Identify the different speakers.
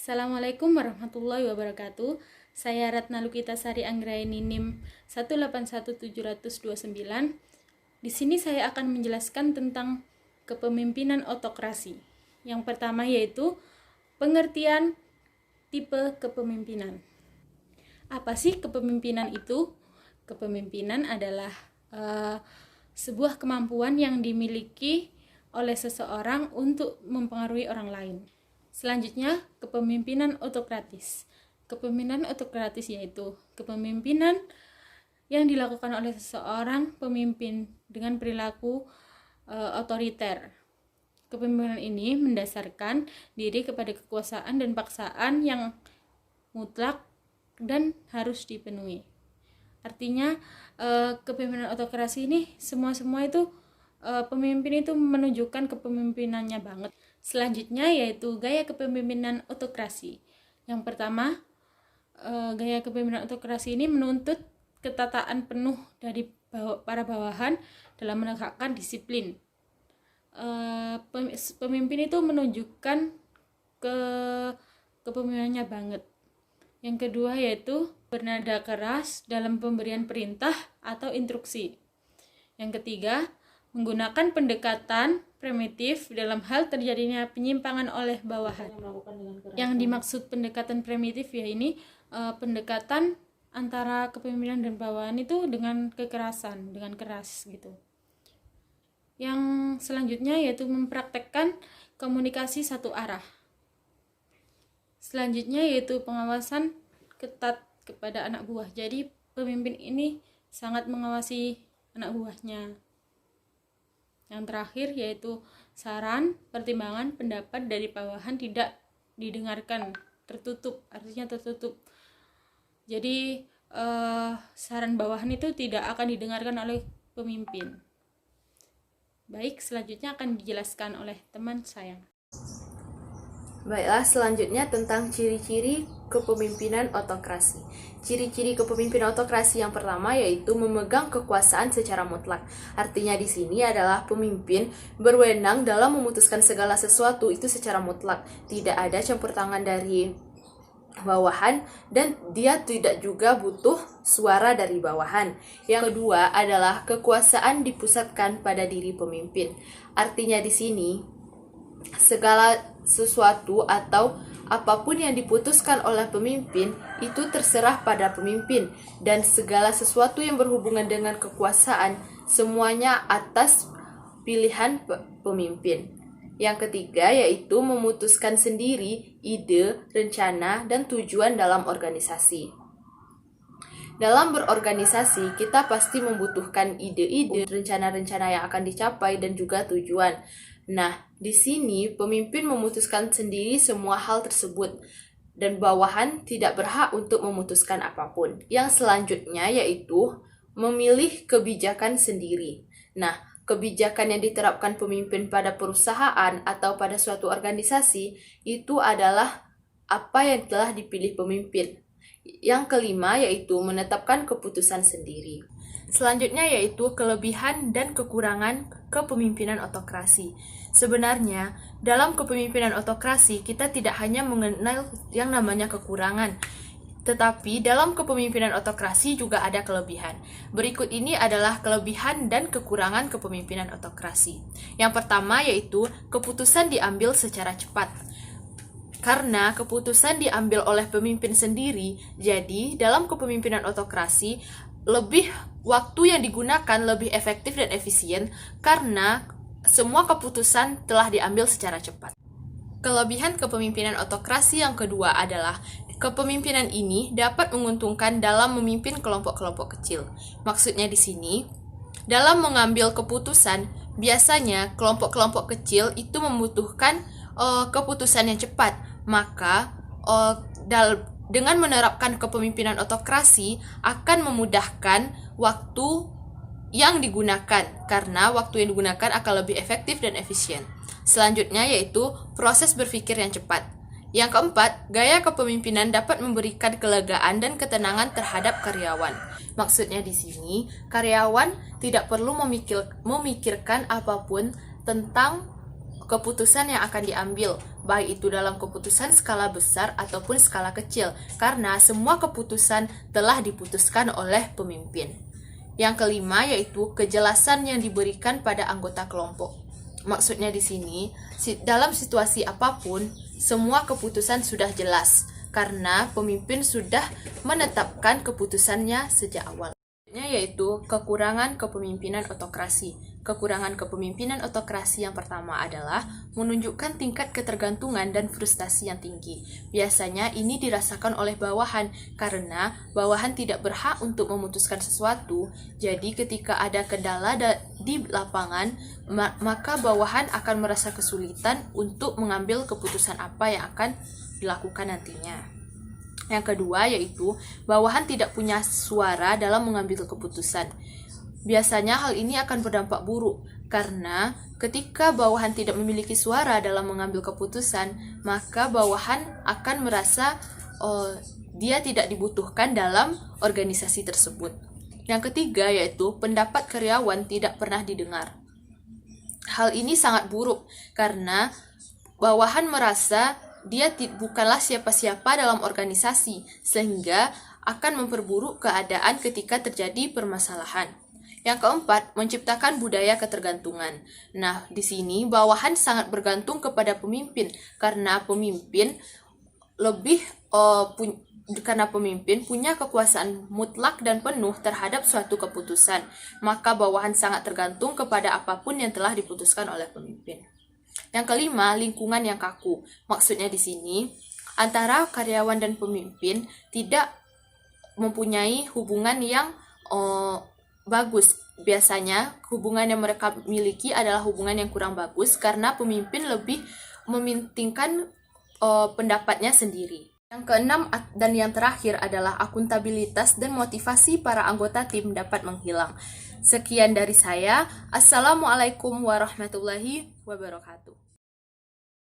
Speaker 1: Assalamualaikum warahmatullahi wabarakatuh. Saya Ratna Lukitasari Anggraini NIM 1817029. Di sini saya akan menjelaskan tentang kepemimpinan otokrasi. Yang pertama yaitu pengertian tipe kepemimpinan. Apa sih kepemimpinan itu? Kepemimpinan adalah sebuah kemampuan yang dimiliki oleh seseorang untuk mempengaruhi orang lain. Selanjutnya, kepemimpinan otokratis. Kepemimpinan otokratis yaitu kepemimpinan yang dilakukan oleh seseorang pemimpin dengan perilaku otoriter. Kepemimpinan ini mendasarkan diri kepada kekuasaan dan paksaan yang mutlak dan harus dipenuhi. Artinya, kepemimpinan otokrasi ini semua itu pemimpin itu menunjukkan kepemimpinannya banget. Selanjutnya yaitu gaya kepemimpinan otokrasi. Yang pertama, gaya kepemimpinan otokrasi ini menuntut ketataan penuh dari para bawahan dalam menegakkan disiplin. Pemimpin itu menunjukkan kepemimpinannya banget. Yang kedua yaitu bernada keras dalam pemberian perintah atau instruksi. Yang ketiga, menggunakan pendekatan primitif dalam hal terjadinya penyimpangan oleh bawahan. Yang dimaksud pendekatan primitif ya ini pendekatan antara kepemimpinan dan bawahan itu dengan kekerasan, dengan keras gitu. Yang selanjutnya yaitu mempraktekkan komunikasi satu arah. Selanjutnya yaitu pengawasan ketat kepada anak buah. Jadi pemimpin ini sangat mengawasi anak buahnya. Yang terakhir yaitu saran, pertimbangan, pendapat dari bawahan tidak didengarkan, tertutup, artinya tertutup. Jadi saran bawahan itu tidak akan didengarkan oleh pemimpin. Baik, selanjutnya akan dijelaskan oleh teman saya.
Speaker 2: Baiklah, selanjutnya tentang ciri-ciri kepemimpinan otokrasi. Ciri-ciri kepemimpinan otokrasi yang pertama yaitu memegang kekuasaan secara mutlak. Artinya di sini adalah pemimpin berwenang dalam memutuskan segala sesuatu itu secara mutlak. Tidak ada campur tangan dari bawahan dan dia tidak juga butuh suara dari bawahan. Yang kedua adalah kekuasaan dipusatkan pada diri pemimpin. Artinya di sini segala sesuatu atau apapun yang diputuskan oleh pemimpin itu terserah pada pemimpin, dan segala sesuatu yang berhubungan dengan kekuasaan semuanya atas pilihan pemimpin. Yang ketiga yaitu memutuskan sendiri ide, rencana, dan tujuan dalam organisasi. Dalam berorganisasi, kita pasti membutuhkan ide-ide, rencana-rencana yang akan dicapai, dan juga tujuan. Nah, di sini pemimpin memutuskan sendiri semua hal tersebut dan bawahan tidak berhak untuk memutuskan apapun. Yang selanjutnya yaitu memilih kebijakan sendiri. Nah, kebijakan yang diterapkan pemimpin pada perusahaan atau pada suatu organisasi itu adalah apa yang telah dipilih pemimpin. Yang kelima yaitu menetapkan keputusan sendiri. Selanjutnya yaitu kelebihan dan kekurangan kepemimpinan otokrasi. Sebenarnya, dalam kepemimpinan otokrasi kita tidak hanya mengenal yang namanya kekurangan, tetapi dalam kepemimpinan otokrasi juga ada kelebihan. Berikut ini adalah kelebihan dan kekurangan kepemimpinan otokrasi. Yang pertama yaitu keputusan diambil secara cepat. Karena keputusan diambil oleh pemimpin sendiri, jadi dalam kepemimpinan otokrasi waktu yang digunakan lebih efektif dan efisien karena semua keputusan telah diambil secara cepat. Kelebihan kepemimpinan otokrasi yang kedua adalah kepemimpinan ini dapat menguntungkan dalam memimpin kelompok-kelompok kecil. Maksudnya di sini, dalam mengambil keputusan, biasanya kelompok-kelompok kecil itu membutuhkan keputusan yang cepat. Maka dengan menerapkan kepemimpinan otokrasi akan memudahkan waktu yang digunakan, karena waktu yang digunakan akan lebih efektif dan efisien. Selanjutnya yaitu proses berpikir yang cepat. Yang keempat, gaya kepemimpinan dapat memberikan kelegaan dan ketenangan terhadap karyawan. Maksudnya di sini, karyawan tidak perlu memikirkan apapun tentang keputusan yang akan diambil, baik itu dalam keputusan skala besar ataupun skala kecil, karena semua keputusan telah diputuskan oleh pemimpin. Yang kelima yaitu kejelasan yang diberikan pada anggota kelompok. Maksudnya di sini, dalam situasi apapun, semua keputusan sudah jelas, karena pemimpin sudah menetapkan keputusannya sejak awal. Yaitu kekurangan kepemimpinan otokrasi. Kekurangan kepemimpinan otokrasi yang pertama adalah menunjukkan tingkat ketergantungan dan frustasi yang tinggi. Biasanya ini dirasakan oleh bawahan karena bawahan tidak berhak untuk memutuskan sesuatu. Jadi ketika ada kendala di lapangan, maka bawahan akan merasa kesulitan untuk mengambil keputusan apa yang akan dilakukan nantinya. Yang kedua yaitu bawahan tidak punya suara dalam mengambil keputusan. Biasanya hal ini akan berdampak buruk karena ketika bawahan tidak memiliki suara dalam mengambil keputusan, maka bawahan akan merasa dia tidak dibutuhkan dalam organisasi tersebut. Yang ketiga yaitu pendapat karyawan tidak pernah didengar. Hal ini sangat buruk karena bawahan merasa dia bukanlah siapa-siapa dalam organisasi, sehingga akan memperburuk keadaan ketika terjadi permasalahan. Yang keempat, menciptakan budaya ketergantungan. Nah, di sini bawahan sangat bergantung kepada pemimpin, karena pemimpin punya kekuasaan mutlak dan penuh terhadap suatu keputusan. Maka bawahan sangat tergantung kepada apapun yang telah diputuskan oleh pemimpin. Yang kelima, lingkungan yang kaku. Maksudnya di sini, antara karyawan dan pemimpin tidak mempunyai hubungan yang bagus. Biasanya, hubungan yang mereka miliki adalah hubungan yang kurang bagus karena pemimpin lebih mementingkan pendapatnya sendiri. Yang keenam dan yang terakhir adalah akuntabilitas dan motivasi para anggota tim dapat menghilang. Sekian dari saya. Assalamualaikum warahmatullahi wabarakatuh.